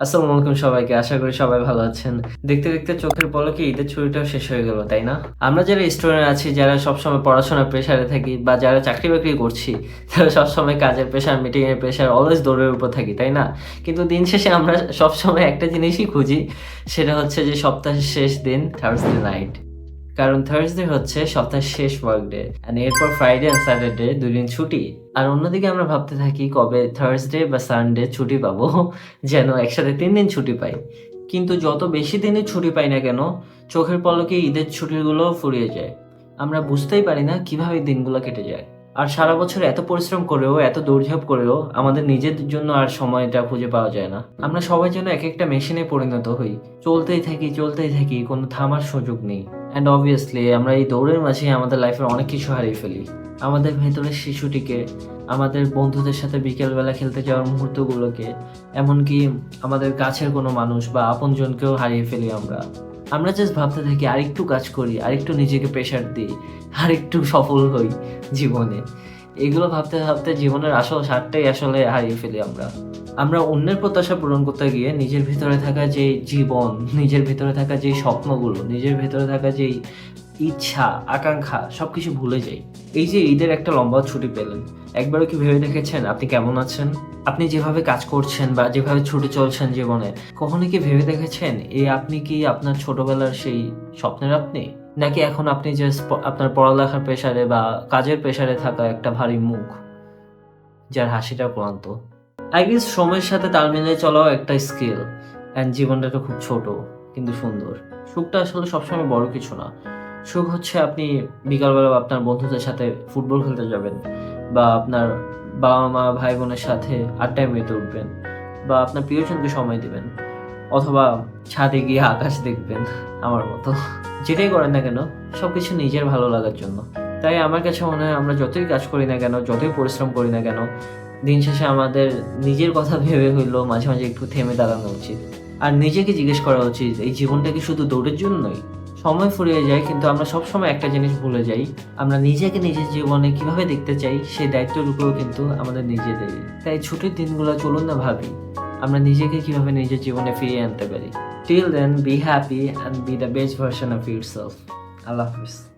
আসসালামু আলাইকুম সবাইকে। আশা করি সবাই ভালো আছেন। দেখতে, দেখতে চোখের পলকে ঈদের ছুটিটাও শেষ হয়ে গেল, তাই না? আমরা যারা স্টুডেন্ট আছি, যারা সবসময় পড়াশোনার প্রেশারে থাকি বা যারা চাকরি-বাকরি করছি, তারা সবসময় কাজের প্রেশার, মিটিং এর প্রেশার, অলওয়েজ দৌড়ের উপর থাকি, তাই না? কিন্তু দিন শেষে আমরা সবসময় একটা জিনিসই খুঁজি, সেটা হচ্ছে যে সপ্তাহের শেষ দিন থার্সডে নাইট। কারণ থার্সডে হচ্ছে সপ্তাহের শেষ ওয়ার্ক ডে এন্ড এরপর ফ্রাইডে এন্ড স্যাটারডে ২ দিন ছুটি। আর অন্যদিকে আমরা ভাবতে থাকি কবে থার্সডে বা সানডে ছুটি পাবো যেন একসাথে ৩ দিন ছুটি পাই। কিন্তু যত বেশি দিনই ছুটি পাই না কেন, চোখের পলকে ঈদের ছুটিগুলোও ফুরিয়ে যায়। আমরা বুঝতেই পারি না কিভাবে দিনগুলো কেটে যায়। আর সারা বছর এত পরিশ্রম করেও, এত দৌড়ঝাঁপ করেও আমাদের নিজেদের জন্য আর সময়টা খুঁজে পাওয়া যায় না। আমরা সবাই যেন একেকটা মেশিনে পরিণত হই। চলতেই থাকি, কোনো থামার সুযোগ নেই। অ্যান্ড অবভিয়াসলি আমরা এই দৌড়ের মাঝে আমাদের লাইফের অনেক কিছু হারিয়ে ফেলি। আমাদের ভেতরের শিশুটিকে, আমাদের বন্ধুদের সাথে বিকেলবেলা খেলতে যাওয়ার মুহূর্তগুলোকে, এমনকি আমাদের কাছের কোনো মানুষ বা আপনজনকেও হারিয়ে ফেলি আমরা। আমরা জাস্ট ভাবতে থাকি আরেকটু কাজ করি, আরেকটু নিজেকে প্রেশার দিই, আরেকটু সফল হই জীবনে। এগুলো ভাবতে জীবনের আসল স্বাদটাই আসলে হারিয়ে ফেলি আমরা। আমরা অন্যের প্রত্যাশা পূরণ করতে গিয়ে নিজের ভিতরে থাকা যে জীবন, নিজের ভিতরে থাকা যে স্বপ্নগুলো, নিজের ভিতরে থাকা যেই ইচ্ছা, আকাঙ্ক্ষা সবকিছু ভুলে যাই। এই যে ঈদের একটা লম্বা ছুটি পেলেন, একবারও কি ভেবে দেখেছেন আপনি কেমন আছেন? আপনি যেভাবে কাজ করছেন বা যেভাবে ছুটে চলছেন জীবনে, কখনো কি ভেবে দেখেছেন আপনি কি আপনার ছোটবেলার সেই স্বপ্নের আপনি? নাকি এখন আপনি জাস্ট আপনার পড়ালেখার প্রেশারে বা কাজের প্রেশারে থাকা একটা ভারী মুখ, যার হাসিটা ক্লান্ত? আই গেস সময়ের সাথে তাল মিলিয়ে চলাও একটা স্কিল অ্যান্ড জীবনটা তো খুব ছোট কিন্তু সুন্দর। সুখটা আসলে সবসময় বড় কিছু না। সুখ হচ্ছে আপনি বিকালবেলা আপনার বন্ধুদের সাথে ফুটবল খেলতে যাবেন, বা আপনার বাবা-মা, ভাই-বোনের সাথে আড্ডায় মেতে উঠবেন, বা আপনার প্রিয়জনকে সময় দিবেন, অথবা ছাদে গিয়ে আকাশ দেখবেন আমার মতো। যেটাই করেন না কেন, সবকিছু নিজের ভালো লাগার জন্য। তাই আমার কাছে মনে হয় আমরা যতই কাজ করি না কেন, যতই পরিশ্রম করি না কেন, দিন শেষে আমাদের নিজের কথা ভেবে হইলেও মাঝে, মাঝে একটু থেমে দাঁড়ানো উচিত। আর নিজেকে জিজ্ঞেস করা উচিত, এই জীবনটা কি শুধু দৌড়ের জন্যই? সময় ফুরিয়ে যায় কিন্তু আমরা সবসময় একটা জিনিস ভুলে যাই, আমরা নিজেকে নিজের জীবনে কিভাবে দেখতে চাই সেই দায়িত্বটুকুও কিন্তু আমাদের নিজেদেরই। তাই ছুটির দিনগুলো চলুন না ভাবি, আমরা নিজেকে কিভাবে নিজের জীবনে ফিরিয়ে আনতে পারি। Till then, be happy and be the best version of yourself. Allah Hafiz.